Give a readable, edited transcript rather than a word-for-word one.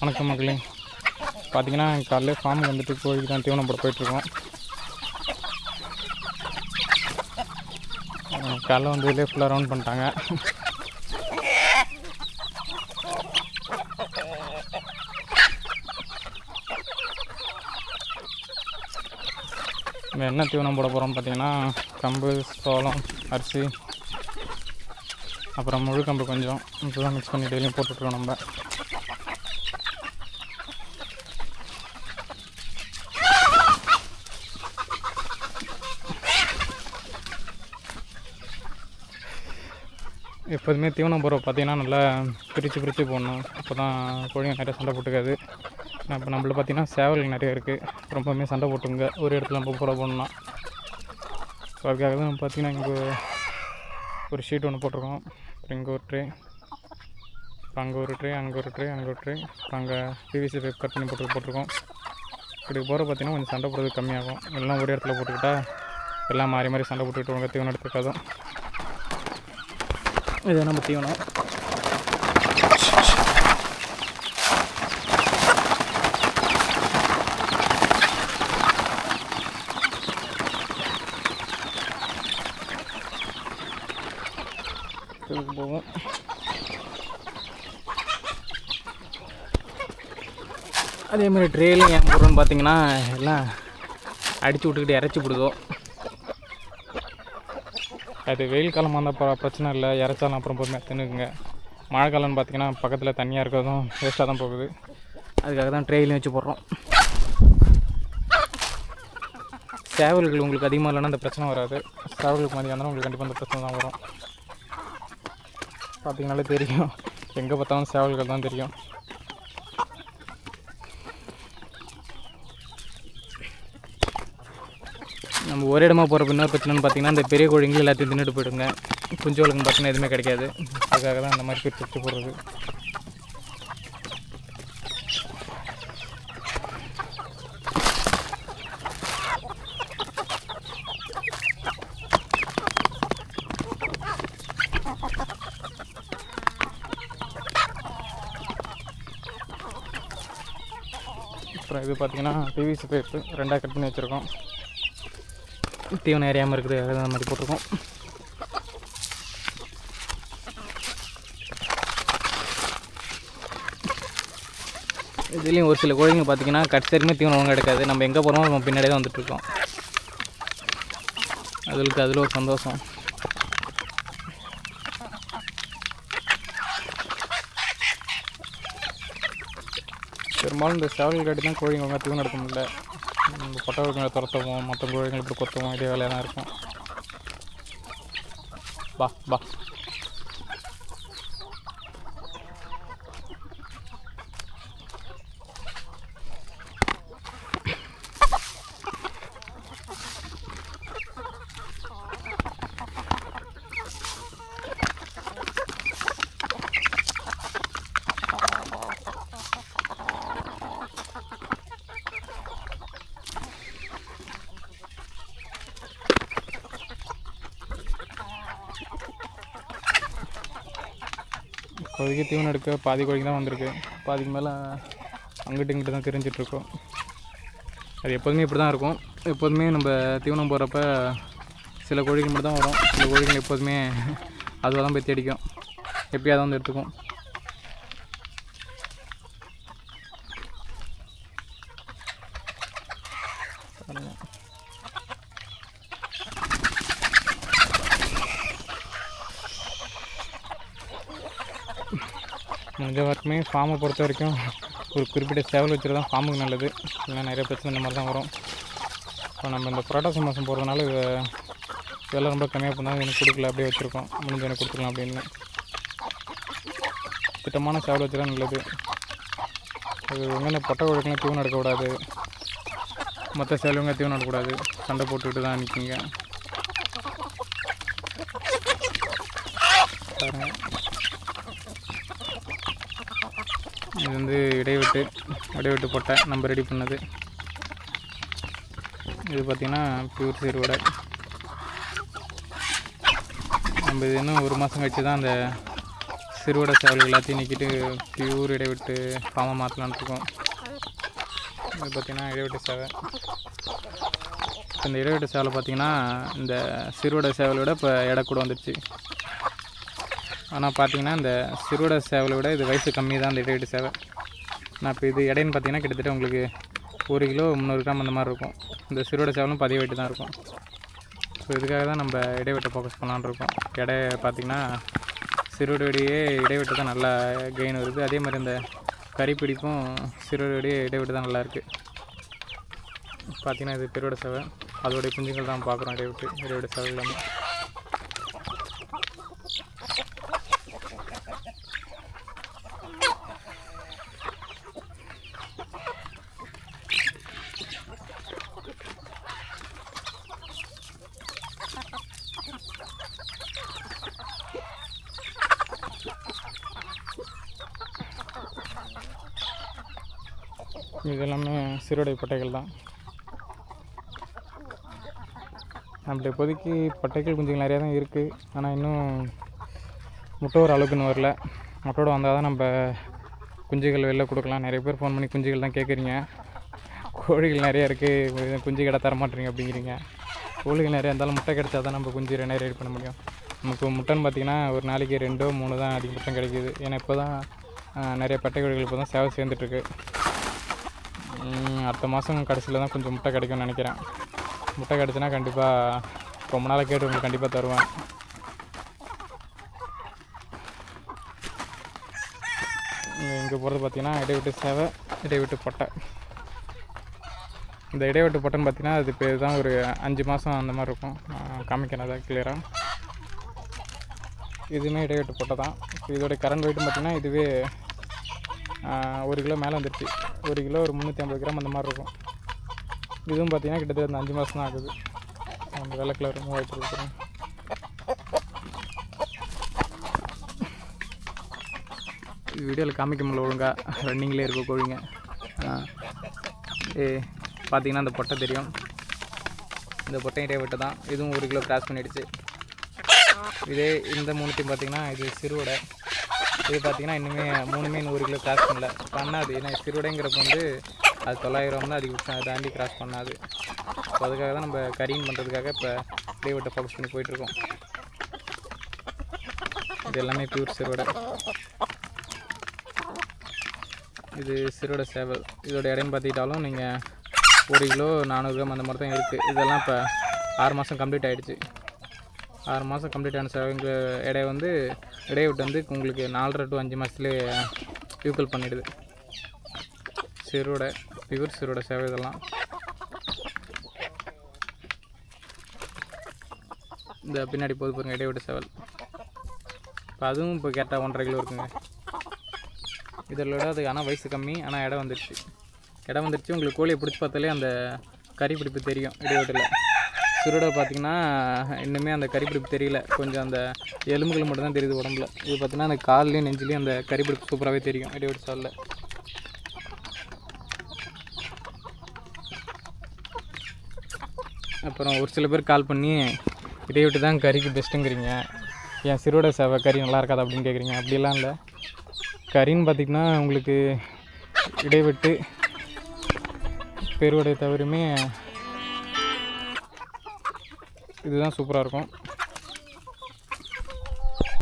வணக்கம் மக்களே. பார்த்தீங்கன்னா காலையில் ஃபார்முக்கு வந்துட்டு கோழிக்கு தான் தீவனம் போட போயிட்டுருக்கோம். காலைல வந்து இதிலே ஃபுல்லாக ரவுண்ட் பண்ணிட்டாங்க. என்ன தீவனம் போட போகிறோம் பார்த்தீங்கன்னா கம்பு, சோளம், அரிசி, அப்புறம் முழு கம்பு கொஞ்சம் இப்போதான் மிக்ஸ் பண்ணி டெய்லியும் போட்டுட்ருக்கோம் நம்ம. எப்போதுமே தீவனம் போடுற பார்த்தீங்கன்னா நல்லா பிரித்து போடணும். அப்போ தான் கோழிங்க நிறைய சண்டை போட்டுக்காது. இப்போ நம்மள பார்த்திங்கன்னா சேவல் நிறைய இருக்குது, ரொம்பவுமே சண்டை போட்டுங்க ஒரு இடத்துல நம்ம போடணும்னா. ஸோ அதுக்காக தான் பார்த்திங்கன்னா இங்கே ஒரு ஷீட் ஒன்று போட்டிருக்கோம். இங்கே ஒரு ட்ரே, அங்கே ஒரு ட்ரே, அங்கே ஒரு ட்ரே, அங்கே ஒரு ட்ரே, அங்கே பிவிசி பைப் கட் பண்ணி போட்டிருக்கோம். இப்படி போகிற பார்த்திங்கன்னா கொஞ்சம் சண்டை போடுறது கம்மியாகும். எல்லாம் ஒரே இடத்துல போட்டுக்கிட்டா எல்லாம் மாறி மாறி சண்டை போட்டுக்கிட்டு உங்கள் தீவனம் எடுத்துக்காதும். இது நம்ம தீவனம். போகும். அதேமாதிரி ட்ரெயிலும் ஏன் போடுறோன்னு பார்த்தீங்கன்னா எல்லாம் அடித்து விட்டுக்கிட்டு இறச்சி விடுதோ. அது வெயில் காலமாக இருந்தால் பிரச்சனை இல்லை, இறச்சாலும் அப்புறம் பொறுமையாக தின்னுக்குங்க. மழை காலம்னு பார்த்தீங்கன்னா பக்கத்தில் தண்ணியாக இருக்கிறதும் வேஸ்ட்டாக தான் போகுது. அதுக்காக தான் ட்ரெயிலையும் வச்சு போடுறோம். சேவல்கள் உங்களுக்கு அதிகமாக இல்லைன்னா அந்த பிரச்சனை வராது. சேவல்களுக்கு மாதிரி இருந்தாலும் உங்களுக்கு கண்டிப்பாக அந்த பிரச்சனை தான் வரும். பார்த்திங்கனாலே தெரியும், எங்கே பார்த்தாலும் சேவல்கள் தான் தெரியும். நம்ம ஒரே இடமா போகிற இன்னொரு பிரச்சனைன்னு பார்த்திங்கன்னா இந்த பெரிய கோழிங்க எல்லாத்தையும் தின்னுட்டு போய்டுங்க. குஞ்சோளுக்குன்னு பார்த்தீங்கன்னா எதுவுமே கிடைக்காது. அதுக்காக தான் இந்த மாதிரி பிரித்து போடுறது. அப்புறம் இது பார்த்திங்கன்னா பிவிசி பைப்பு 2ஆக கட் பண்ணி வச்சுருக்கோம். தீவனம் ஏறியாமல் இருக்குது, அதை அந்த மாதிரி போட்டிருக்கோம். இதுலேயும் ஒரு சில கோழிங்க பார்த்திங்கன்னா கட்சரியுமே தீவனம் ஒழுங்காக எடுக்காது. நம்ம எங்கே போகிறோமோ நம்ம பின்னாடியே தான் வந்துட்டுருக்கோம். அதுக்கு அதில் ஒரு சந்தோஷம். பெரும்பாலும் இந்த சேவல் காட்டி தான் கோழிங்க ஒழுங்காக தீவனம் எடுக்க முடியல. நம்ம பொட்டை துரத்தவும் மற்ற கோழிகள் இப்படி கொத்தவும் இதே வேலையாக தான் இருக்கும். பா பா இப்போதைக்கு தீவனம் எடுக்க பாதி கோழிக்கு தான் வந்திருக்கு. பாதிக்கு மேலே அங்கிட்டு இங்கிட்டு தான் தெரிஞ்சிட்ருக்கோம். அது எப்போதுமே இப்படி தான் இருக்கும். எப்போதுமே நம்ம தீவனம் போடுறப்ப சில கோழிகள் மட்டும் தான் வரும். சில கோழிகள் எப்போதுமே அதுவாக தான் போய் தேடிக்கும், எப்பயாவது வந்து எடுத்துக்கும். முடிஞ்ச வரைக்குமே ஃபார்மை பொறுத்த வரைக்கும் ஒரு குறிப்பிட்ட சேவல் வச்சுட்டு தான் ஃபார்முக்கு நல்லது. இல்லைன்னா நிறைய பிரச்சனை இந்த மாதிரி தான் வரும். இப்போ நம்ம இந்த புரட்டாசி மாதம் போகிறதுனால இதெல்லாம் ரொம்ப கம்மியாக பண்ணால் எனக்கு கொடுக்கல, அப்படியே வச்சுருக்கோம். முடிஞ்ச எனக்கு கொடுத்துக்கலாம் அப்படின்னு. திட்டமான சேவல் வச்சு தான் நல்லது. அது எங்கே பொட்டை கோழிக்கெல்லாம் தீவனம் எடுக்கக்கூடாது, மற்ற சேவலுங்க தீவனம் எடுக்கக்கூடாது, சண்டை போட்டுக்கிட்டு தான் நிற்கிங்க. இது வந்து இடைவெட்டு பொட்டை நம்ம ரெடி பண்ணது. இது பார்த்திங்கன்னா பியூர் சீரோட. நம்ம இது இன்னும் ஒரு மாதம் கழிச்சு தான் அந்த சிறுவடை சேவல் எல்லாத்தையும் நீக்கிட்டு பியூர் இடைவிட்டு ஃபார்மாக மாற்றலான்னு இருக்கோம். இது பார்த்திங்கன்னா இடைவிட்டு சேவை. இந்த இடைவிட்டு சேவலை பார்த்திங்கன்னா இந்த சிறுவடை சேவலை விட இப்போ எடை கூட வந்துடுச்சு. ஆனால் பார்த்திங்கன்னா இந்த சிறுவடை சேவலை விட இது வயசு கம்மி தான் இந்த இடைவிட்டு சேவை. நான் இப்போ இது எடைன்னு பார்த்திங்கன்னா கிட்டத்தட்ட உங்களுக்கு 1 கிலோ 300 கிராம் அந்த மாதிரி இருக்கும். இந்த சிறுவடை சேவலும் பதிய வெயிட்டு தான் இருக்கும். ஸோ இதுக்காக தான் நம்ம இடைவெட்டை ஃபோக்கஸ் பண்ணலான்னு இருக்கோம். எடை பார்த்திங்கன்னா சிறுவடையே இடைவெட்டு தான் நல்லா கெயின் வருது. அதே மாதிரி இந்த கறிப்பிடிப்பும் சிறுவடையே இடைவெட்டு தான் நல்லாயிருக்கு. பார்த்திங்கன்னா இது பெருவடை சேவை, அதோடைய குஞ்சுகள் தான் பார்க்குறோம். இடைவெட்டு சேவை எல்லாமே இது எல்லாமே சிறுவடை பட்டைகள் தான். நம்மள இப்போதைக்கு பட்டைகள் குஞ்சுகள் நிறையா தான் இருக்குது. ஆனால் இன்னும் முட்டை ஒரு அளவுக்குன்னு வரல. முட்டையோடு வந்தால் தான் நம்ம குஞ்சுகள் வெளில கொடுக்கலாம். நிறைய பேர் ஃபோன் பண்ணி குஞ்சுகள் தான் கேட்குறீங்க. கோழிகள் நிறையா இருக்குது, குஞ்சு கடை தரமாட்டீங்க அப்படிங்கிறீங்க. கோழிகள் நிறையா இருந்தாலும் முட்டை கிடைச்சா தான் நம்ம குஞ்சு நிறைய ரெடி பண்ண முடியும். நமக்கு முட்டைன்னு பார்த்திங்கன்னா ஒரு நாளைக்கு 2 3 தான் அதிகபட்சம் கிடைக்கிது. ஏன்னா இப்போ தான் நிறைய பட்டை கோழிகள் இப்போ தான் சேவை சேர்ந்துட்டுருக்கு. அடுத்த மாதம் கடைசியில் தான் கொஞ்சம் முட்டை கிடைக்கும்னு நினைக்கிறேன். முட்டை கிடச்சுன்னா கண்டிப்பாக ரொம்ப நாளாக கேட்டு உங்களுக்கு கண்டிப்பாக தருவேன். இங்கே போகிறது பார்த்திங்கன்னா இடைவெட்டு சேவை, இடைவெட்டு பொட்டை. இந்த இடைவெட்டு பொட்டைன்னு பார்த்திங்கன்னா அது பேர் தான் ஒரு 5 மாதம் அந்த மாதிரி இருக்கும். காமிக்கிறேன் அதை கிளியராக. இதுவுமே இடைவெட்டு பொட்டை தான். இதோடைய கரண்ட் வெயிட்டும் பார்த்திங்கன்னா இதுவே 1 கிலோ மேலே வந்துடுச்சு. 1 கிலோ ஒரு 350 கிராம் அந்த மாதிரி இருக்கும். இதுவும் பார்த்திங்கன்னா கிட்டத்தட்ட அந்த 5 மாதம் தான் ஆகுது. அந்த வெள்ளை கலர் மூவாயிட்டு இருக்கிறோம். வீடியோவில் காமிக்க முடியல ஒழுங்காக, ரன்னிங்லேயே இருக்க கோழிங்க. பார்த்திங்கன்னா அந்த பொட்டை தெரியும். இந்த பொட்டை இடைவெட்டு தான். இதுவும் 1 கிலோ கிராஸ் பண்ணிடுச்சு. இதே இந்த 3த்தையும் பார்த்திங்கன்னா இது சிறுவடை. இது பார்த்திங்கன்னா இன்னுமே 3மே 1 கிலோ கிராஸ் பண்ணாது. ஏன்னா சிறுவடைங்கிறப்ப வந்து அது 900 தான் அதிகபட்சம், அதை தாண்டி கிராஸ் பண்ணாது. ஸோ அதுக்காக தான் நம்ம கரீன் பண்ணுறதுக்காக இப்போ இடைவெட்டை ஃபோக்கஸ் பண்ணி போயிட்டுருக்கோம். இது எல்லாமே பியூர் சிறுவடை. இது சிறுவடை சேவல். இதோட இடைன்னு பார்த்துக்கிட்டாலும் நீங்கள் 1 கிலோ 400 கிராம் அந்த மாதிரி தான் இருக்குது. இதெல்லாம் இப்போ 6 மாதம் கம்ப்ளீட் ஆகிடுச்சு. 6 மாதம் கம்ப்ளீட் ஆன சேவைங்க இடைய வந்து இடைவெட்டு வந்து உங்களுக்கு 4.5 to 5 மாதத்துலேயே ஈக்குவல் பண்ணிவிடுது. சிறுவடை, பியூர் சிறுவடை சேவை இதெல்லாம். இந்த பின்னாடி போது பாருங்க இடைவெட்டு சேவல். இப்போ அதுவும் இப்போ கேட்டால் 1.5 கிலோ இருக்குங்க. இதில் விட அது ஆனால் வயசு கம்மி, ஆனால் இடம் வந்துடுச்சு. உங்களுக்கு கோழியை பிடிச்சி பார்த்தாலே அந்த கறி பிடிப்பு தெரியும். இடைவெட்டில் சிறுவடை பார்த்திங்கன்னா இன்னுமே அந்த கறிப்பிடிப்பு தெரியல, கொஞ்சம் அந்த எலும்புகள் மட்டும் தான் தெரியுது உடம்புல. இது பார்த்திங்கன்னா அந்த கால்லேயும் நெஞ்சிலையும் அந்த கறிப்பிடிப்பு சூப்பராகவே தெரியும் இடைவெட்டு சேவலில். அப்புறம் ஒரு சில பேர் கால் பண்ணி இடைவெட்டு தான் கறிக்கு பெஸ்ட்டுங்கிறீங்க, ஏன் சிறுவடை சேவை கறி நல்லா இருக்காது அப்படின்னு கேட்குறீங்க. அப்படிலாம் இல்லை. கறின்னு பார்த்திங்கன்னா உங்களுக்கு இடைவெட்டு பெருவடை தவிரமே இதுதான் சூப்பராக இருக்கும்.